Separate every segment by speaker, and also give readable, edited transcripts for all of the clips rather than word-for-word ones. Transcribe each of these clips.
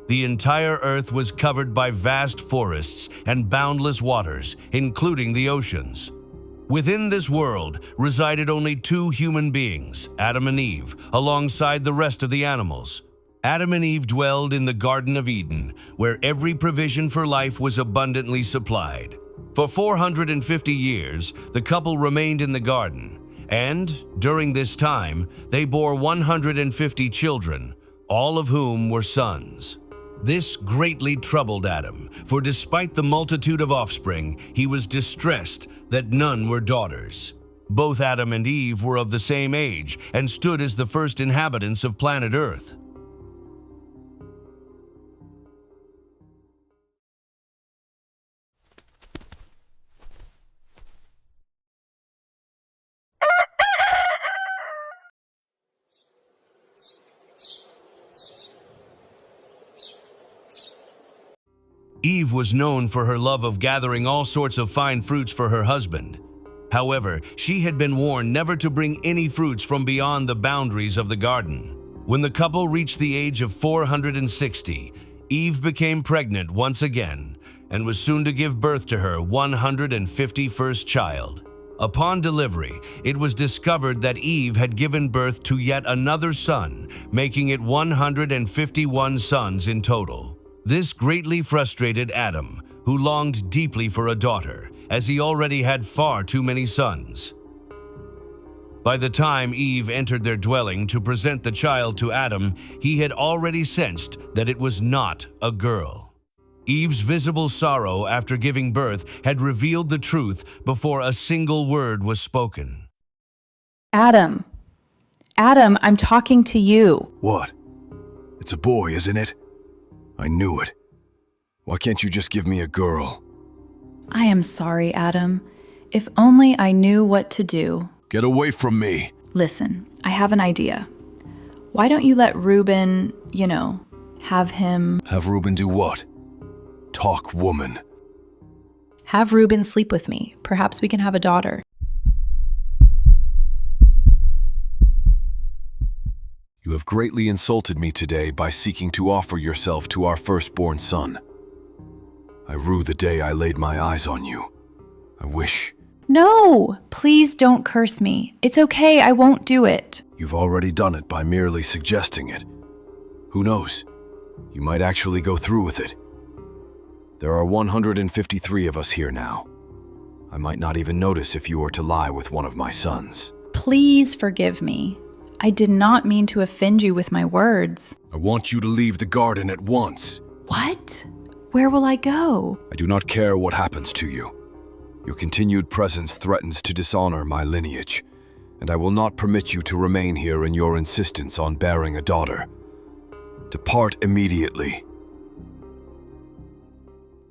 Speaker 1: The entire earth was covered by vast forests and boundless waters, including the oceans. Within this world resided only two human beings, Adam and Eve, alongside the rest of the animals. Adam and Eve dwelled in the Garden of Eden, where every provision for life was abundantly supplied. For 450 years, the couple remained in the garden, and during this time, they bore 150 children, all of whom were sons. This greatly troubled Adam, for despite the multitude of offspring, he was distressed that none were daughters. Both Adam and Eve were of the same age and stood as the first inhabitants of planet Earth. Eve was known for her love of gathering all sorts of fine fruits for her husband. However, she had been warned never to bring any fruits from beyond the boundaries of the garden. When the couple reached the age of 460, Eve became pregnant once again and was soon to give birth to her 151st child. Upon delivery, it was discovered that Eve had given birth to yet another son, making it 151 sons in total. This greatly frustrated Adam, who longed deeply for a daughter, as he already had far too many sons. By the time Eve entered their dwelling to present the child to Adam, he had already sensed that it was not a girl. Eve's visible sorrow after giving birth had revealed the truth before a single word was spoken.
Speaker 2: Adam, I'm talking to you.
Speaker 3: What? It's a boy, isn't it? I knew it. Why can't you just give me a girl?
Speaker 2: I am sorry, Adam. If only I knew what to do.
Speaker 3: Get away from me.
Speaker 2: Listen, I have an idea. Why don't you let Reuben, have him...
Speaker 3: Have Reuben do what? Talk, woman.
Speaker 2: Have Reuben sleep with me. Perhaps we can have a daughter.
Speaker 3: You have greatly insulted me today by seeking to offer yourself to our firstborn son. I rue the day I laid my eyes on you. I wish...
Speaker 2: No, please don't curse me. It's okay, I won't do it.
Speaker 3: You've already done it by merely suggesting it. Who knows? You might actually go through with it. There are 153 of us here now. I might not even notice if you were to lie with one of my sons.
Speaker 2: Please forgive me. I did not mean to offend you with my words.
Speaker 3: I want you to leave the garden at once.
Speaker 2: What? Where will I go?
Speaker 3: I do not care what happens to you. Your continued presence threatens to dishonor my lineage, and I will not permit you to remain here in your insistence on bearing a daughter. Depart immediately.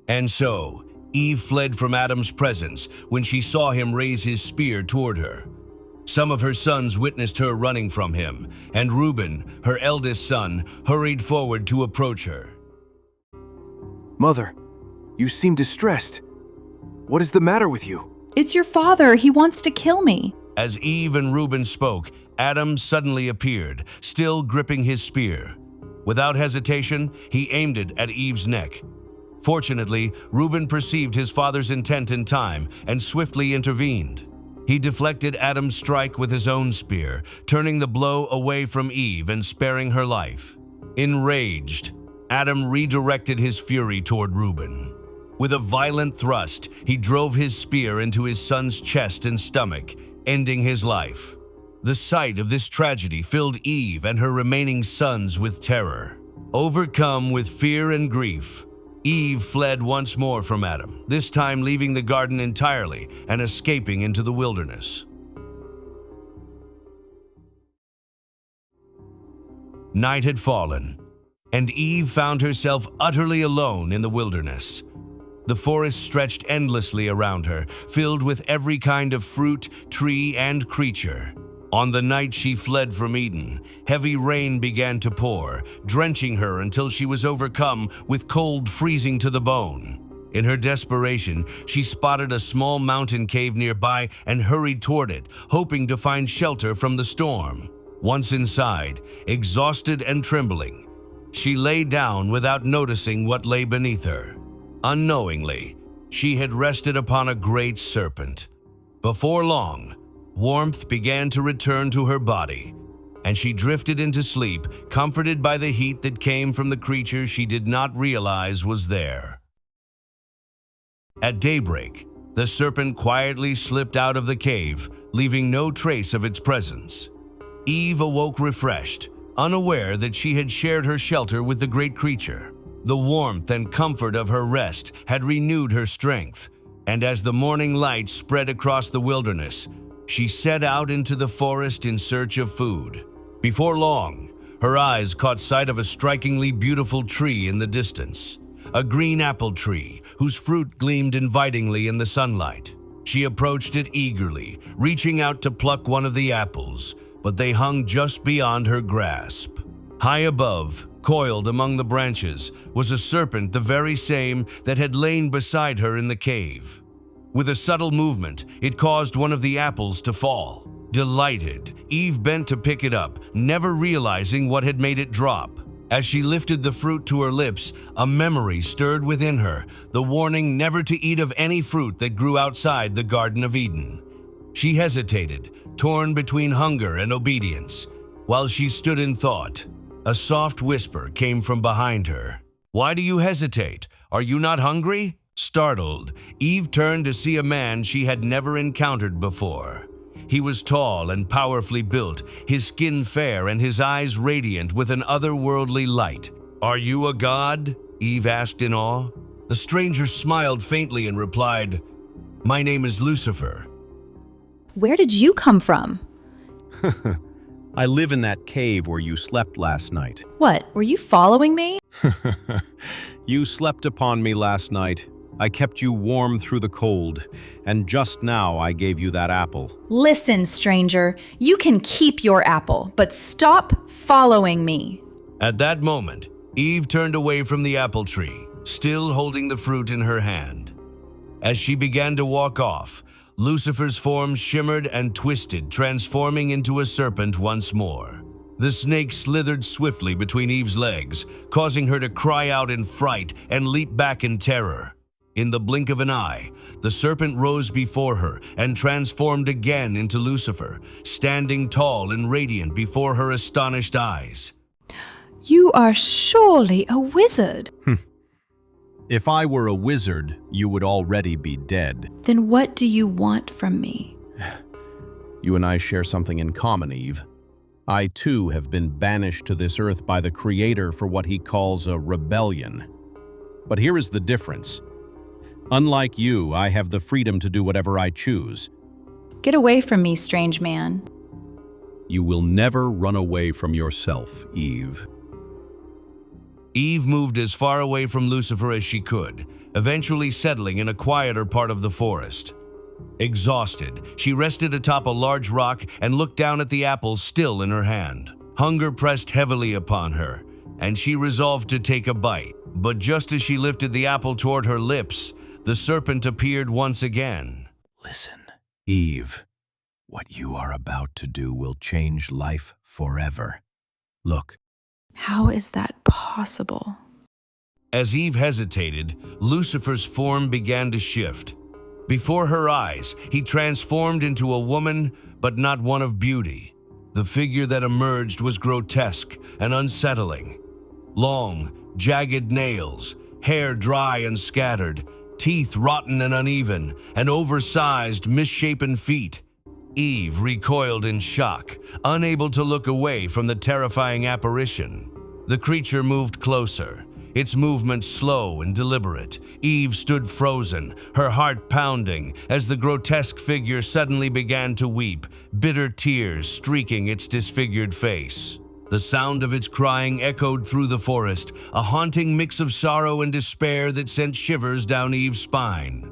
Speaker 1: And so, Eve fled from Adam's presence when she saw him raise his spear toward her. Some of her sons witnessed her running from him, and Reuben, her eldest son, hurried forward to approach her.
Speaker 4: Mother, you seem distressed. What is the matter with you?
Speaker 2: It's your father. He wants to kill me.
Speaker 1: As Eve and Reuben spoke, Adam suddenly appeared, still gripping his spear. Without hesitation, he aimed it at Eve's neck. Fortunately, Reuben perceived his father's intent in time and swiftly intervened. He deflected Adam's strike with his own spear, turning the blow away from Eve and sparing her life. Enraged, Adam redirected his fury toward Reuben. With a violent thrust, he drove his spear into his son's chest and stomach, ending his life. The sight of this tragedy filled Eve and her remaining sons with terror. Overcome with fear and grief, Eve fled once more from Adam, this time leaving the garden entirely and escaping into the wilderness. Night had fallen, and Eve found herself utterly alone in the wilderness. The forest stretched endlessly around her, filled with every kind of fruit, tree, and creature. On the night she fled from Eden, heavy rain began to pour, drenching her until she was overcome with cold freezing to the bone. In her desperation, she spotted a small mountain cave nearby and hurried toward it, hoping to find shelter from the storm. Once inside, exhausted and trembling, She lay down without noticing what lay beneath her. Unknowingly, she had rested upon a great serpent. Before long, warmth began to return to her body, and she drifted into sleep, comforted by the heat that came from the creature she did not realize was there. At daybreak, the serpent quietly slipped out of the cave, leaving no trace of its presence. Eve awoke refreshed, unaware that she had shared her shelter with the great creature. The warmth and comfort of her rest had renewed her strength, and as the morning light spread across the wilderness, she set out into the forest in search of food. Before long, her eyes caught sight of a strikingly beautiful tree in the distance, a green apple tree whose fruit gleamed invitingly in the sunlight. She approached it eagerly, reaching out to pluck one of the apples, but they hung just beyond her grasp. High above, coiled among the branches, was a serpent the very same that had lain beside her in the cave. With a subtle movement, it caused one of the apples to fall. Delighted, Eve bent to pick it up, never realizing what had made it drop. As she lifted the fruit to her lips, a memory stirred within her, the warning never to eat of any fruit that grew outside the Garden of Eden. She hesitated, torn between hunger and obedience. While she stood in thought, a soft whisper came from behind her. "Why do you hesitate? Are you not hungry?" Startled, Eve turned to see a man she had never encountered before. He was tall and powerfully built, his skin fair and his eyes radiant with an otherworldly light. "Are you a god?" Eve asked in awe. The stranger smiled faintly and replied, "My name is Lucifer."
Speaker 2: Where did you come from?
Speaker 5: I live in that cave where you slept last night.
Speaker 2: What, were you following me?
Speaker 5: You slept upon me last night. I kept you warm through the cold, and just now I gave you that apple.
Speaker 2: Listen, stranger, you can keep your apple, but stop following me.
Speaker 1: At that moment, Eve turned away from the apple tree, still holding the fruit in her hand. As she began to walk off, Lucifer's form shimmered and twisted, transforming into a serpent once more. The snake slithered swiftly between Eve's legs, causing her to cry out in fright and leap back in terror. In the blink of an eye, the serpent rose before her and transformed again into Lucifer, standing tall and radiant before her astonished eyes.
Speaker 2: You are surely a wizard.
Speaker 5: If I were a wizard, you would already be dead.
Speaker 2: Then what do you want from me?
Speaker 5: You and I share something in common, Eve. I, too, have been banished to this earth by the Creator for what he calls a rebellion. But here is the difference. Unlike you, I have the freedom to do whatever I choose.
Speaker 2: Get away from me, strange man.
Speaker 5: You will never run away from yourself, Eve.
Speaker 1: Eve moved as far away from Lucifer as she could, eventually settling in a quieter part of the forest. Exhausted, she rested atop a large rock and looked down at the apple still in her hand. Hunger pressed heavily upon her, and she resolved to take a bite. But just as she lifted the apple toward her lips, the serpent appeared once again.
Speaker 3: Listen, Eve, what you are about to do will change life forever. Look.
Speaker 2: How is that possible?
Speaker 1: As Eve hesitated, Lucifer's form began to shift. Before her eyes, he transformed into a woman, but not one of beauty. The figure that emerged was grotesque and unsettling. Long, jagged nails, hair dry and scattered, teeth rotten and uneven, and oversized, misshapen feet. Eve recoiled in shock, unable to look away from the terrifying apparition. The creature moved closer, its movement slow and deliberate. Eve stood frozen, her heart pounding, as the grotesque figure suddenly began to weep, bitter tears streaking its disfigured face. The sound of its crying echoed through the forest, a haunting mix of sorrow and despair that sent shivers down Eve's spine.